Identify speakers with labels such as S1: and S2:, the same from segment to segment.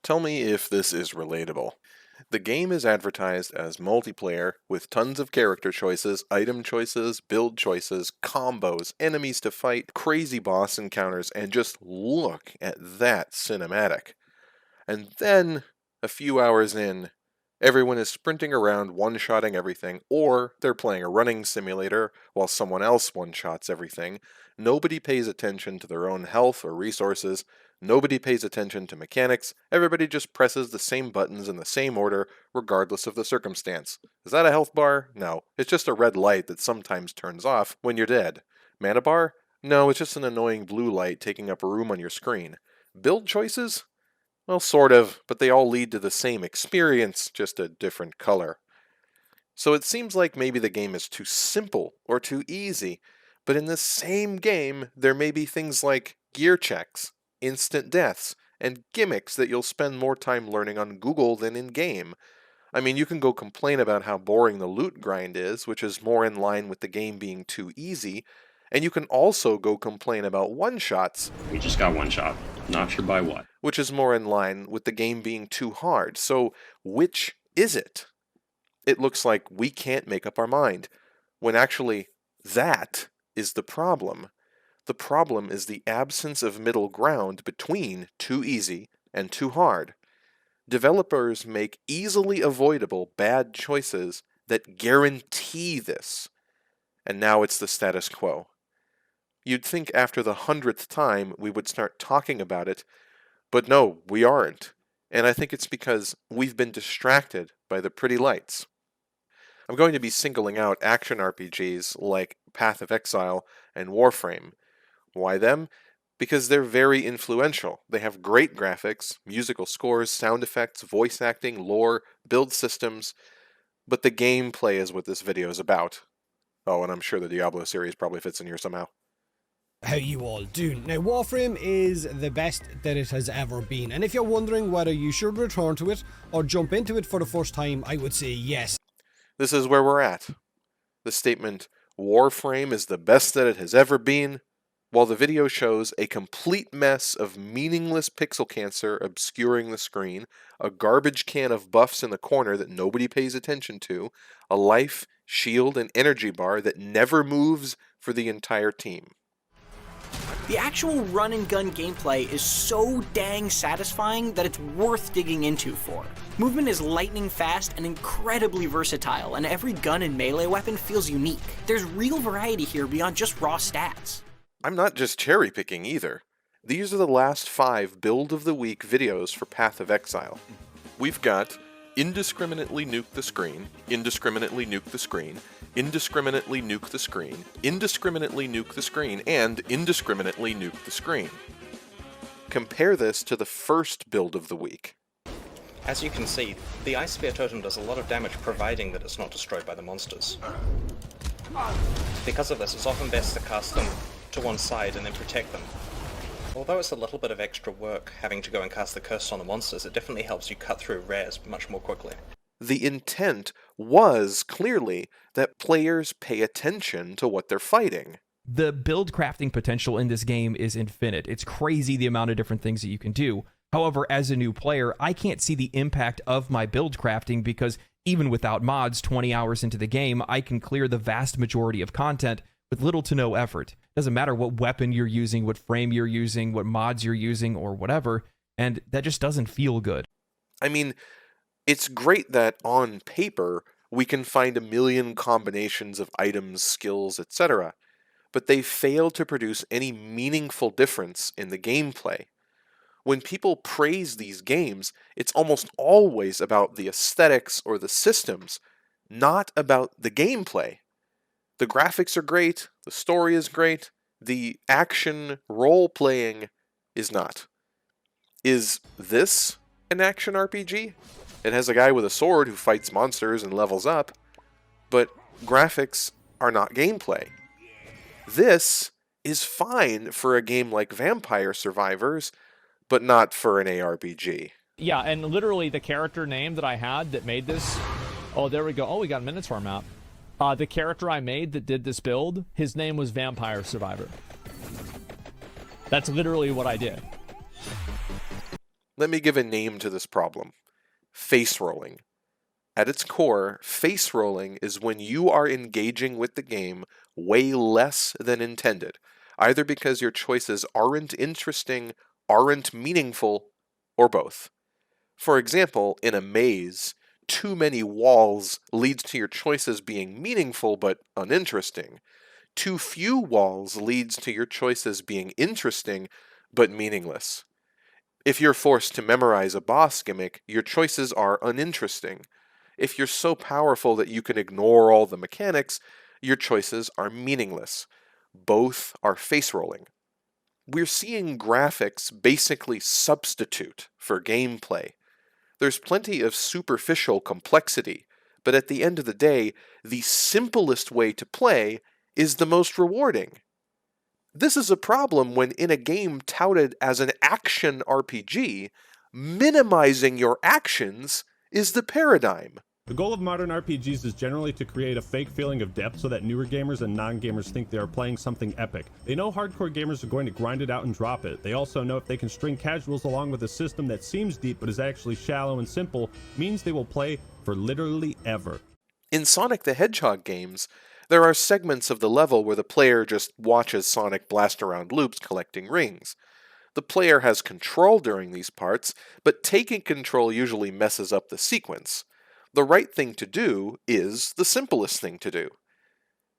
S1: Tell me if this is relatable. The game is advertised as multiplayer with tons of character choices, item choices, build choices, combos, enemies to fight, crazy boss encounters, and just look at that cinematic. And then, a few hours in, everyone is sprinting around one-shotting everything, or they're playing a running simulator while someone else one-shots everything. Nobody pays attention to their own health or resources. Nobody pays attention to mechanics. Everybody just presses the same buttons in the same order, regardless of the circumstance. Is that a health bar? No. It's just a red light that sometimes turns off when you're dead. Mana bar? No, it's just an annoying blue light taking up room on your screen. Build choices? Well, sort of, but they all lead to the same experience, just a different color. So it seems like maybe the game is too simple or too easy, but in the same game, there may be things like gear checks, instant deaths, and gimmicks that you'll spend more time learning on Google than in-game. I mean, you can go complain about how boring the loot grind is, which is more in line with the game being too easy, and you can also go complain about one-shots.
S2: We just got one shot. Not sure by what.
S1: Which is more in line with the game being too hard. So, which is it? It looks like we can't make up our mind, when actually, that is the problem. The problem is the absence of middle ground between too easy and too hard. Developers make easily avoidable bad choices that guarantee this. And now it's the status quo. You'd think after the 100th time we would start talking about it, but no, we aren't. And I think it's because we've been distracted by the pretty lights. I'm going to be singling out action RPGs like Path of Exile and Warframe. Why them? Because they're very influential. They have great graphics, musical scores, sound effects, voice acting, lore, build systems, but the gameplay is what this video is about. Oh, and I'm sure the Diablo series probably fits in here somehow.
S3: How you all doing? Now, Warframe is the best that it has ever been, and if you're wondering whether you should return to it or jump into it for the first time, I would say yes.
S1: This is where we're at. The statement, Warframe is the best that it has ever been, while the video shows a complete mess of meaningless pixel cancer obscuring the screen, a garbage can of buffs in the corner that nobody pays attention to, a life, shield, and energy bar that never moves for the entire team.
S4: The actual run-and-gun gameplay is so dang satisfying that it's worth digging into for. Movement is lightning fast and incredibly versatile, and every gun and melee weapon feels unique. There's real variety here beyond just raw stats.
S1: I'm not just cherry-picking either. These are the last 5 Build of the Week videos for Path of Exile. We've got indiscriminately nuke the screen, indiscriminately nuke the screen, indiscriminately nuke the screen, indiscriminately nuke the screen, and indiscriminately nuke the screen. Compare this to the first Build of the Week.
S5: As you can see, the Ice Spear Totem does a lot of damage providing that it's not destroyed by the monsters. Because of this, it's often best to cast them to one side and then protect them. Although it's a little bit of extra work having to go and cast the curse on the monsters, it definitely helps you cut through rares much more quickly.
S1: The intent was clearly that players pay attention to what they're fighting.
S6: The build crafting potential in this game is infinite. It's crazy the amount of different things that you can do. However, as a new player, I can't see the impact of my build crafting because even without mods, 20 hours into the game, I can clear the vast majority of content with little to no effort. Doesn't matter what weapon you're using, what frame you're using, what mods you're using, or whatever, and that just doesn't feel good.
S1: I mean, it's great that on paper we can find a million combinations of items, skills, etc., but they fail to produce any meaningful difference in the gameplay. When people praise these games, it's almost always about the aesthetics or the systems, not about the gameplay. The graphics are great, the story is great, the action role-playing is not. Is this an action RPG? It has a guy with a sword who fights monsters and levels up, but graphics are not gameplay. This is fine for a game like Vampire Survivors, but not for an ARPG.
S7: Yeah, and literally the character name that I had that made this... Oh, there we go. Oh, we got a Minotaur map. The character I made that did this build, his name was Vampire Survivor. That's literally what I did.
S1: Let me give a name to this problem. Face rolling. At its core, face rolling is when you are engaging with the game way less than intended, either because your choices aren't interesting, aren't meaningful, or both. For example, in a maze, too many walls leads to your choices being meaningful but uninteresting. Too few walls leads to your choices being interesting but meaningless. If you're forced to memorize a boss gimmick, your choices are uninteresting. If you're so powerful that you can ignore all the mechanics, your choices are meaningless. Both are face rolling. We're seeing graphics basically substitute for gameplay. There's plenty of superficial complexity, but at the end of the day, the simplest way to play is the most rewarding. This is a problem when in a game touted as an action RPG, minimizing your actions is the paradigm.
S8: The goal of modern RPGs is generally to create a fake feeling of depth so that newer gamers and non-gamers think they are playing something epic. They know hardcore gamers are going to grind it out and drop it. They also know if they can string casuals along with a system that seems deep but is actually shallow and simple, means they will play for literally ever.
S1: In Sonic the Hedgehog games, there are segments of the level where the player just watches Sonic blast around loops collecting rings. The player has control during these parts, but taking control usually messes up the sequence. The right thing to do is the simplest thing to do.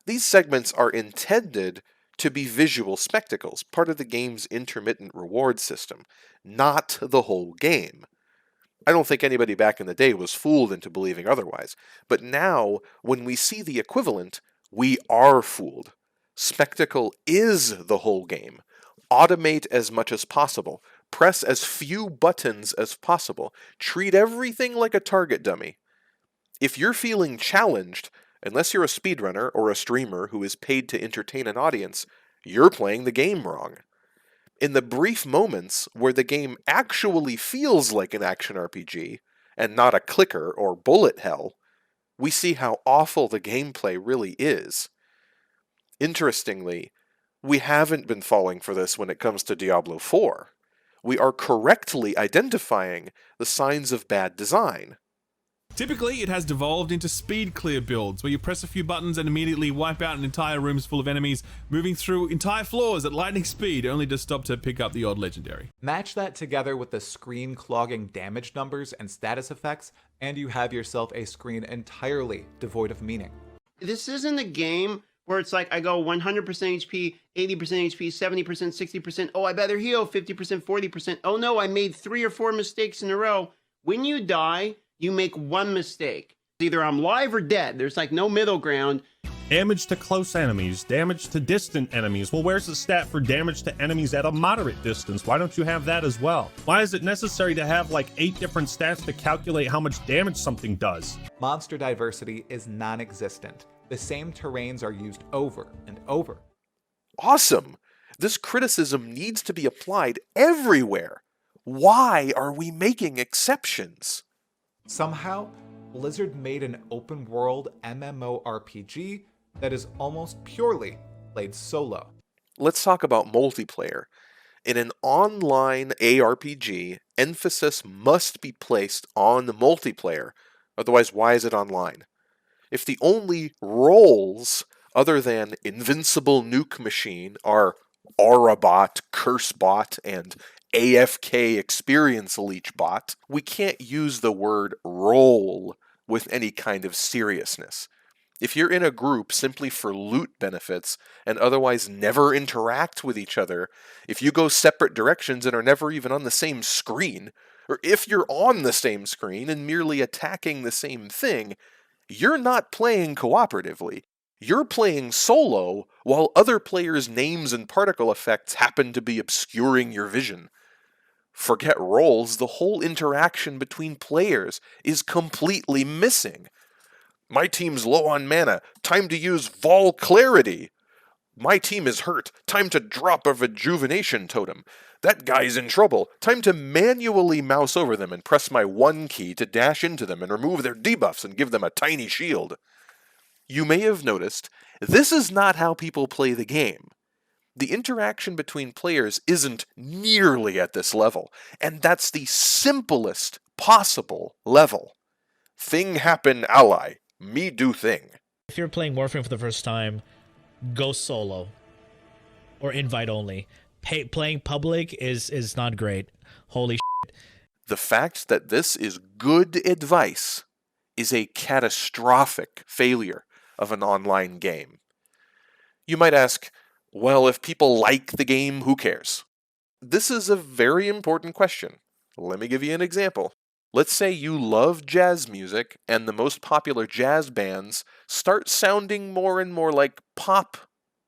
S1: These segments are intended to be visual spectacles, part of the game's intermittent reward system, not the whole game. I don't think anybody back in the day was fooled into believing otherwise, but now, when we see the equivalent, we are fooled. Spectacle is the whole game. Automate as much as possible. Press as few buttons as possible. Treat everything like a target dummy. If you're feeling challenged, unless you're a speedrunner or a streamer who is paid to entertain an audience, you're playing the game wrong. In the brief moments where the game actually feels like an action RPG, and not a clicker or bullet hell, we see how awful the gameplay really is. Interestingly, we haven't been falling for this when it comes to Diablo 4. We are correctly identifying the signs of bad design.
S9: Typically, it has devolved into speed clear builds, where you press a few buttons and immediately wipe out an entire rooms full of enemies, moving through entire floors at lightning speed, only to stop to pick up the odd legendary.
S10: Match that together with the screen clogging damage numbers and status effects, and you have yourself a screen entirely devoid of meaning.
S11: This isn't a game where it's like I go 100% HP, 80% HP, 70%, 60%. Oh, I better heal 50%, 40%. Oh no, I made 3 or 4 mistakes in a row. When you die, you make one mistake. Either I'm live or dead. There's like no middle ground.
S8: Damage to close enemies, damage to distant enemies. Well, where's the stat for damage to enemies at a moderate distance? Why don't you have that as well? Why is it necessary to have like 8 different stats to calculate how much damage something does?
S10: Monster diversity is non-existent. The same terrains are used over and over.
S1: Awesome! This criticism needs to be applied everywhere. Why are we making exceptions?
S10: Somehow, Blizzard made an open world MMORPG that is almost purely played solo.
S1: Let's talk about multiplayer. In an online ARPG, emphasis must be placed on the multiplayer. Otherwise, why is it online? If the only roles other than Invincible Nuke Machine are Aurabot, Cursebot, and AFK Experience Leech Bot, we can't use the word role with any kind of seriousness. If you're in a group simply for loot benefits and otherwise never interact with each other, if you go separate directions and are never even on the same screen, or if you're on the same screen and merely attacking the same thing, you're not playing cooperatively. You're playing solo while other players' names and particle effects happen to be obscuring your vision. Forget roles, the whole interaction between players is completely missing. My team's low on mana, time to use Vol Clarity. My team is hurt, time to drop a Rejuvenation Totem. That guy's in trouble, time to manually mouse over them and press my 1 key to dash into them and remove their debuffs and give them a tiny shield. You may have noticed, this is not how people play the game. The interaction between players isn't nearly at this level, and that's the simplest possible level. Thing happen ally, me do thing.
S12: If you're playing Warframe for the first time, go solo or invite only. Playing public is not great. Holy shit.
S1: The fact that this is good advice is a catastrophic failure of an online game. You might ask, well, if people like the game, who cares? This is a very important question. Let me give you an example. Let's say you love jazz music and the most popular jazz bands start sounding more and more like pop,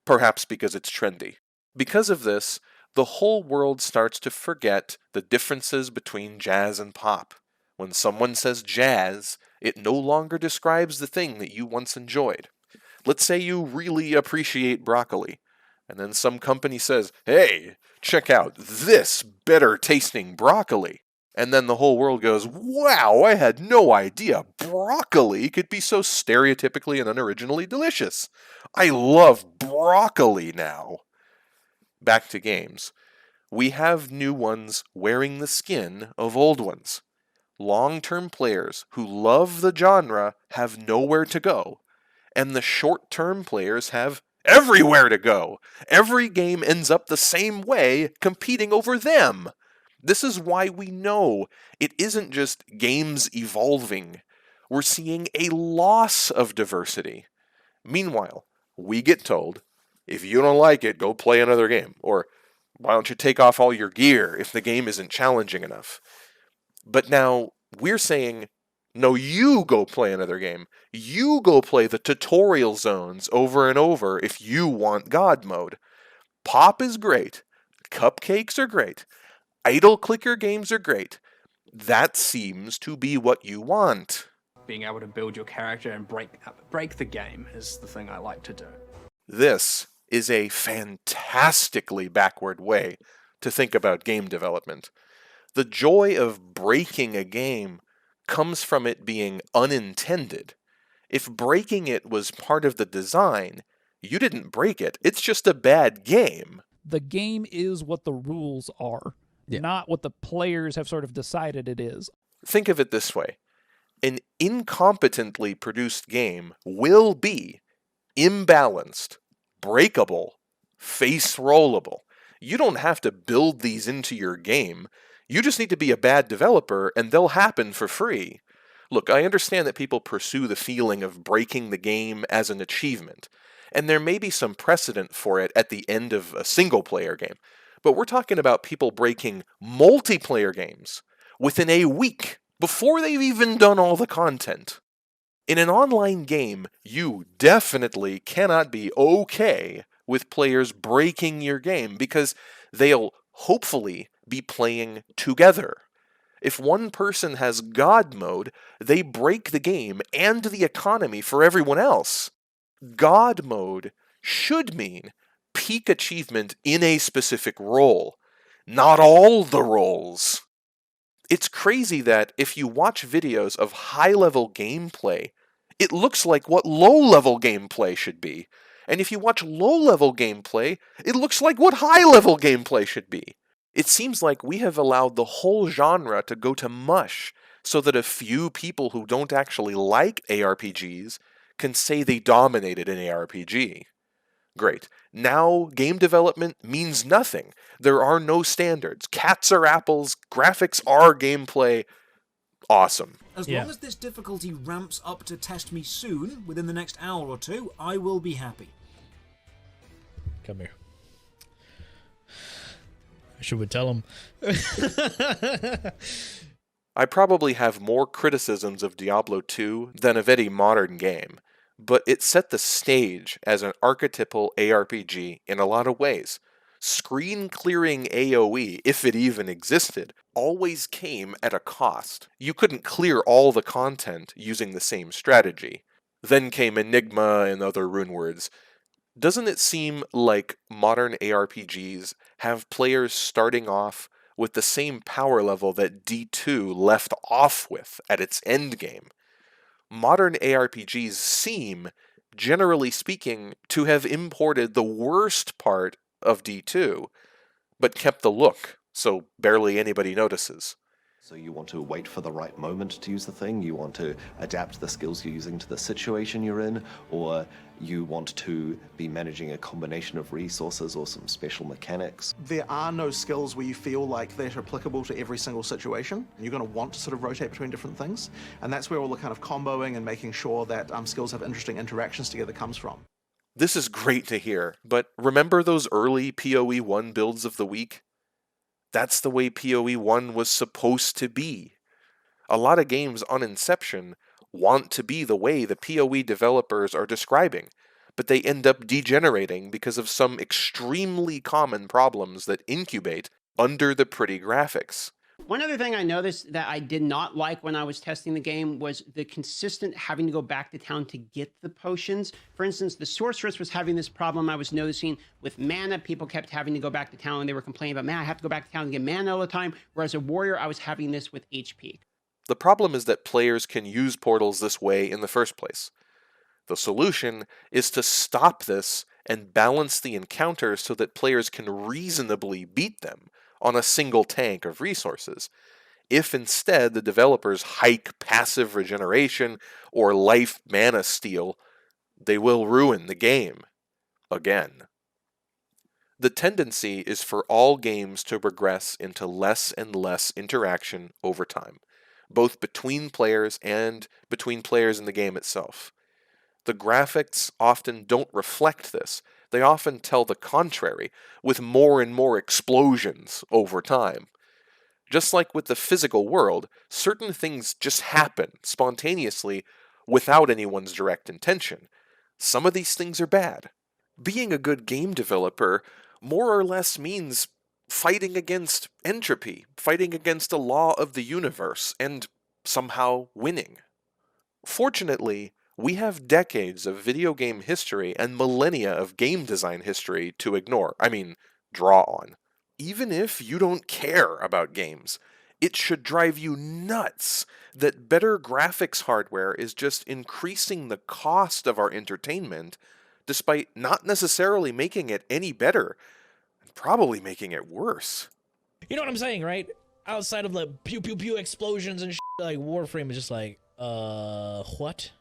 S1: perhaps because it's trendy. Because of this, the whole world starts to forget the differences between jazz and pop. When someone says jazz, it no longer describes the thing that you once enjoyed. Let's say you really appreciate broccoli, and then some company says, hey, check out this better tasting broccoli. And then the whole world goes, wow, I had no idea broccoli could be so stereotypically and unoriginally delicious. I love broccoli now. Back to games. We have new ones wearing the skin of old ones. Long-term players who love the genre have nowhere to go, and the short-term players have everywhere to go. Every game ends up the same way, competing over them. This is why we know it isn't just games evolving. We're seeing a loss of diversity. Meanwhile, we get told, if you don't like it, go play another game. Or, why don't you take off all your gear if the game isn't challenging enough? But now, we're saying, no, you go play another game. You go play the tutorial zones over and over if you want God mode. Pop is great. Cupcakes are great. Idle clicker games are great. That seems to be what you want.
S13: Being able to build your character and break the game is the thing I like to do.
S1: This is a fantastically backward way to think about game development. The joy of breaking a game comes from it being unintended. If breaking it was part of the design, you didn't break it. It's just a bad game.
S14: The game is what the rules are.
S6: Yeah.
S14: Not what the players have sort of decided it is.
S1: Think of it this way. An incompetently produced game will be imbalanced, breakable, face rollable. You don't have to build these into your game. You just need to be a bad developer and they'll happen for free. Look, I understand that people pursue the feeling of breaking the game as an achievement, and there may be some precedent for it at the end of a single-player game. But we're talking about people breaking multiplayer games within a week before they've even done all the content. In an online game, you definitely cannot be okay with players breaking your game because they'll hopefully be playing together. If one person has God mode, they break the game and the economy for everyone else. God mode should mean peak achievement in a specific role, not all the roles. It's crazy that if you watch videos of high-level gameplay, it looks like what low-level gameplay should be. And if you watch low-level gameplay, it looks like what high-level gameplay should be. It seems like we have allowed the whole genre to go to mush so that a few people who don't actually like ARPGs can say they dominated an ARPG. Great. Now game development means nothing. There are no standards. Cats are apples. Graphics are gameplay. Awesome.
S15: As long as this difficulty ramps up to test me soon, within the next hour or two, I will be happy.
S12: Come here. I should tell him.
S1: I probably have more criticisms of Diablo 2 than of any modern game, but it set the stage as an archetypal ARPG in a lot of ways. Screen-clearing AoE, if it even existed, always came at a cost. You couldn't clear all the content using the same strategy. Then came Enigma and other runewords. Doesn't it seem like modern ARPGs have players starting off with the same power level that D2 left off with at its endgame? Modern ARPGs seem, generally speaking, to have imported the worst part of D2, but kept the look so barely anybody notices.
S16: So you want to wait for the right moment to use the thing, you want to adapt the skills you're using to the situation you're in, or you want to be managing a combination of resources or some special mechanics.
S17: There are no skills where you feel like they're applicable to every single situation. You're going to want to sort of rotate between different things, and that's where all the kind of comboing and making sure that skills have interesting interactions together comes from.
S1: This is great to hear, but remember those early PoE 1 builds of the week? That's the way PoE 1 was supposed to be. A lot of games on inception want to be the way the PoE developers are describing, but they end up degenerating because of some extremely common problems that incubate under the pretty graphics.
S11: One other thing I noticed that I did not like when I was testing the game was the consistent having to go back to town to get the potions. For instance, the sorceress was having this problem I was noticing with mana. People kept having to go back to town and they were complaining about, man, I have to go back to town and get mana all the time. Whereas a warrior, I was having this with HP.
S1: The problem is that players can use portals this way in the first place. The solution is to stop this and balance the encounters so that players can reasonably beat them on a single tank of resources. If instead the developers hike passive regeneration or life mana steal, they will ruin the game. Again. The tendency is for all games to regress into less and less interaction over time, both between players and between players in the game itself. The graphics often don't reflect this. They often tell the contrary, with more and more explosions over time. Just like with the physical world, certain things just happen spontaneously without anyone's direct intention. Some of these things are bad. Being a good game developer more or less means fighting against entropy, fighting against a law of the universe, and somehow winning. Fortunately, we have decades of video game history and millennia of game design history to draw on. Even if you don't care about games, it should drive you nuts that better graphics hardware is just increasing the cost of our entertainment, despite not necessarily making it any better, and probably making it worse.
S12: You know what I'm saying, right? Outside of the pew pew pew explosions and like Warframe is just like, what?